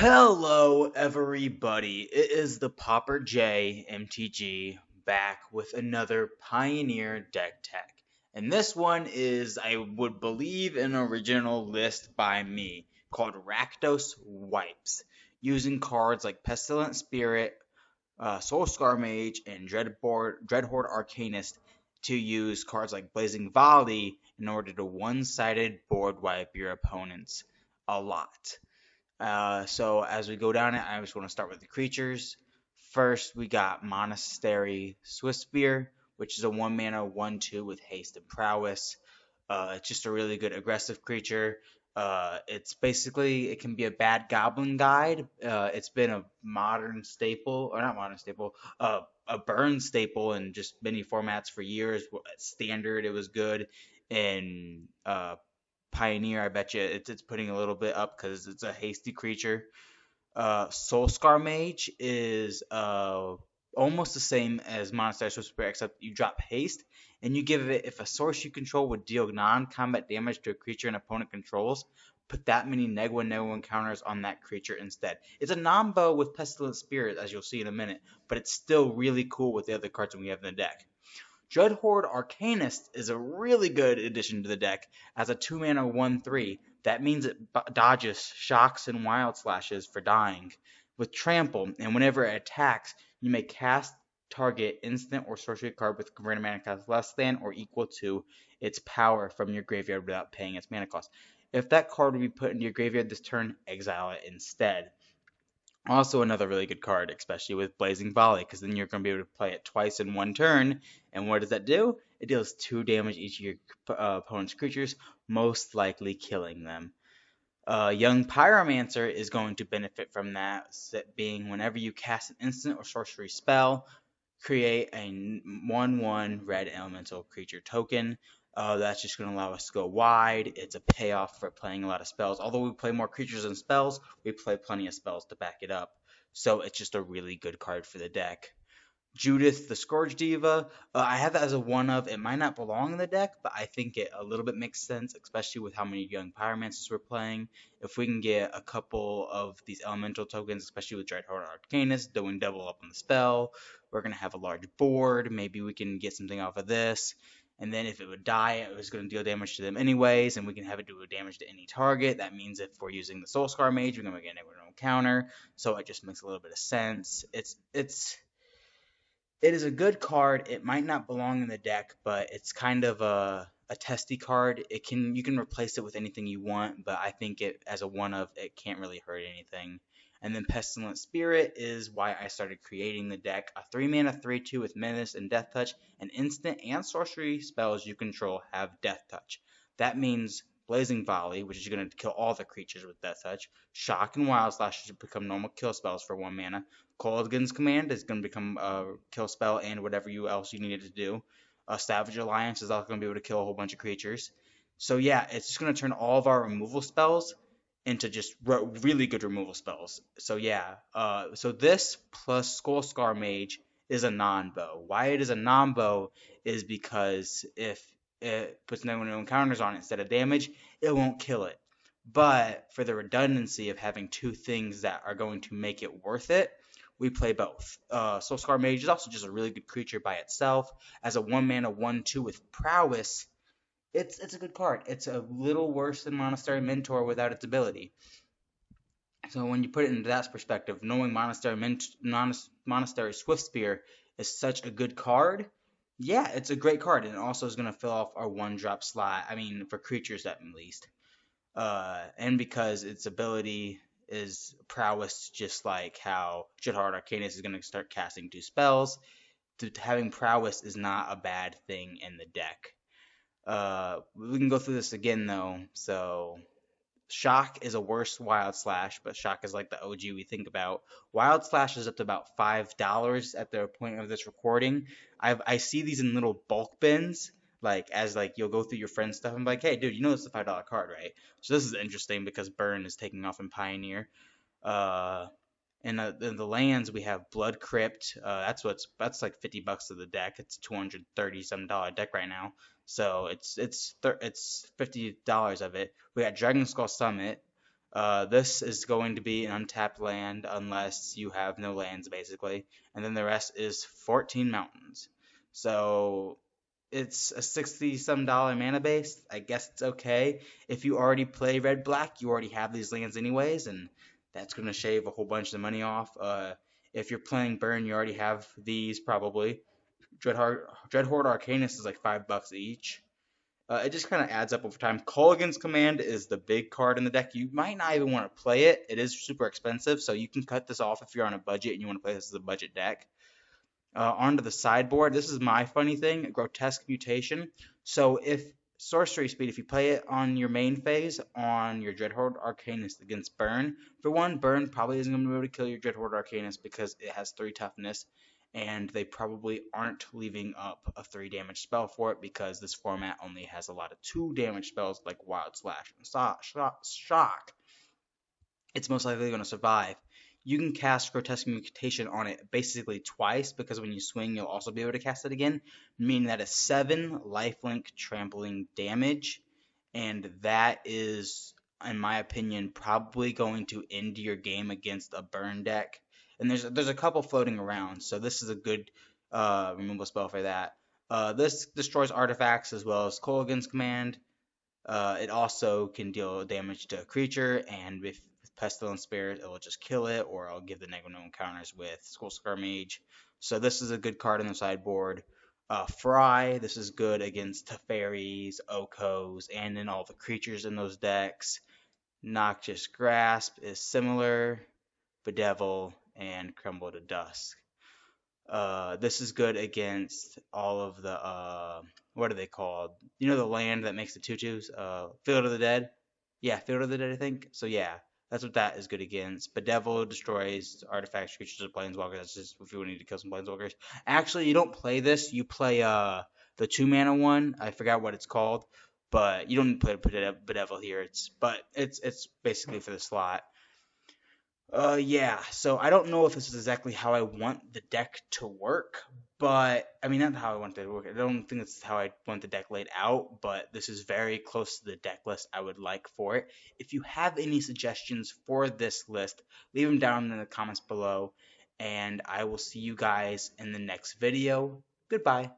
Hello, everybody. It is the Popper J MTG back with another Pioneer deck tech. And this one is, I would believe, an original list by me called Rakdos Wipes, using cards like Pestilent Spirit, Soul-Scar Mage, and Dreadhorde Arcanist to use cards like Blazing Volley in order to one-sided board wipe your opponents a lot. So as we go down it, I just want to start with the creatures. First, we got Monastery Swiftspear, which is a 1 mana 1/2 with haste and prowess. It's just a really good aggressive creature. It's basically, it can be a bad goblin guide. It's been a modern staple, or not modern staple, a burn staple in just many formats for years. Standard, it was good. In Pioneer, I bet you it's putting a little bit up because it's a hasty creature. Soul-Scar Mage is almost the same as Monastery Swiftspear, except you drop haste and you give it, if a source you control would deal non-combat damage to a creature an opponent controls, put that many neg 1/1 counters on that creature instead. It's a non-bow with Pestilent Spirit, as you'll see in a minute, but it's still really cool with the other cards we have in the deck. Dreadhorde Arcanist is a really good addition to the deck as a 2 mana 1/3. That means it dodges shocks and wild slashes for dying with trample, and whenever it attacks, you may cast target instant or sorcery card with converted mana cost less than or equal to its power from your graveyard without paying its mana cost. If that card would be put into your graveyard this turn, exile it instead. Also, another really good card, especially with Blazing Volley, because then you're going to be able to play it twice in one turn. And what does that do? It deals 2 damage each of your opponent's creatures, most likely killing them. Young Pyromancer is going to benefit from that, being whenever you cast an instant or sorcery spell, create a 1/1 red elemental creature token. That's just going to allow us to go wide. It's a payoff for playing a lot of spells. Although we play more creatures than spells, we play plenty of spells to back it up. So it's just a really good card for the deck. Judith, the Scourge Diva. I have that as a one of. It might not belong in the deck, but I think it a little bit makes sense, especially with how many Young Pyromancers we're playing. If we can get a couple of these elemental tokens, especially with Dreadhorde Arcanist, doing double up on the spell, we're going to have a large board. Maybe we can get something off of this. And then if it would die, it was going to deal damage to them anyways, and we can have it do damage to any target. That means if we're using the Soul-Scar Mage, we're going to get a counter. So it just makes a little bit of sense. It is a good card. It might not belong in the deck, but it's kind of a testy card. You can replace it with anything you want, but I think it as a one of it can't really hurt anything. And then Pestilent Spirit is why I started creating the deck. A 3 mana 3/2 with Menace and Death Touch, and instant and sorcery spells you control have Death Touch. That means Blazing Volley, which is going to kill all the creatures with Death Touch. Shock and Wild Slash should become normal kill spells for 1 mana. Kolaghan's Command is going to become a kill spell and whatever else you needed to do. Savage Alliance is also going to be able to kill a whole bunch of creatures. So yeah, it's just going to turn all of our removal spells into just really good removal spells. So yeah, so this plus Soul-Scar Mage is a non-bow. Why it is a non-bow is because if it puts no encounters on it instead of damage, it won't kill it. But for the redundancy of having 2 things that are going to make it worth it, we play both. Soul-Scar Mage is also just a really good creature by itself. As a 1 mana 1/2 with prowess, it's a good card. It's a little worse than Monastery Mentor without its ability. So when you put it into that perspective, knowing Monastery Swiftspear is such a good card, yeah, it's a great card, and it also is going to fill off our 1-drop slot. I mean, for creatures at least. And because its ability is prowess, just like how Dreadhorde Arcanist is going to start casting 2 spells, having prowess is not a bad thing in the deck. We can go through this again though. So Shock is a worse Wild Slash, but Shock is like the OG we think about. Wild Slash is up to about $5 at the point of this recording. I see these in little bulk bins, as you'll go through your friend's stuff and be like, hey dude, you know this is a $5 card, right? So this is interesting because Burn is taking off in Pioneer. In the lands we have Blood Crypt. That's like $50 to the deck. It's $230 deck right now. So it's $50 of it. We got Dragonskull Summit. This is going to be an untapped land unless you have no lands, basically. And then the rest is 14 mountains. So it's a 60 some dollar mana base. I guess it's okay. If you already play red black, you already have these lands anyways, and that's going to shave a whole bunch of money off. If you're playing burn, you already have these probably. Dreadhorde Arcanist is like $5 each. It just kind of adds up over time. Kolaghan's Command is the big card in the deck. You might not even want to play it. It is super expensive, so you can cut this off if you're on a budget and you want to play this as a budget deck. Onto the sideboard, this is my funny thing, Grotesque Mutation. So if sorcery speed, if you play it on your main phase on your Dreadhorde Arcanist against Burn, for one, Burn probably isn't going to be able to kill your Dreadhorde Arcanist because it has 3 toughness, and they probably aren't leaving up a 3 damage spell for it because this format only has a lot of 2 damage spells like Wild Slash and Shock. It's most likely going to survive. You can cast Grotesque Mutation on it basically twice because when you swing, you'll also be able to cast it again, meaning that it's 7 lifelink trampling damage, and that is, in my opinion, probably going to end your game against a burn deck. And there's a couple floating around, so this is a good removal spell for that. This destroys artifacts as well as Kolaghan's Command. It also can deal damage to a creature, and with Pestilent Spirit, it will just kill it, or I'll give the negative no encounters with Soul-Scar Mage. So this is a good card on the sideboard. Fry, this is good against Teferis, Okos, and then all the creatures in those decks. Noxious Grasp is similar. Bedevil, and Crumble to Dusk. This is good against all of the what are they called? You know the land that makes the tutus? Field of the Dead? Yeah, Field of the Dead, I think. So yeah, that's what that is good against. Bedevil destroys artifacts, creatures, or planeswalkers. That's just if you need to kill some planeswalkers. Actually, you don't play this. You play the 2-mana one. I forgot what it's called, but you don't need to play Bedevil here. It's basically for the slot. Yeah, so I don't know if this is exactly how I want the deck to work, but I mean, not how I want it to work. I don't think it's how I want the deck laid out, but this is very close to the deck list I would like for it. If you have any suggestions for this list, leave them down in the comments below, and I will see you guys in the next video. Goodbye.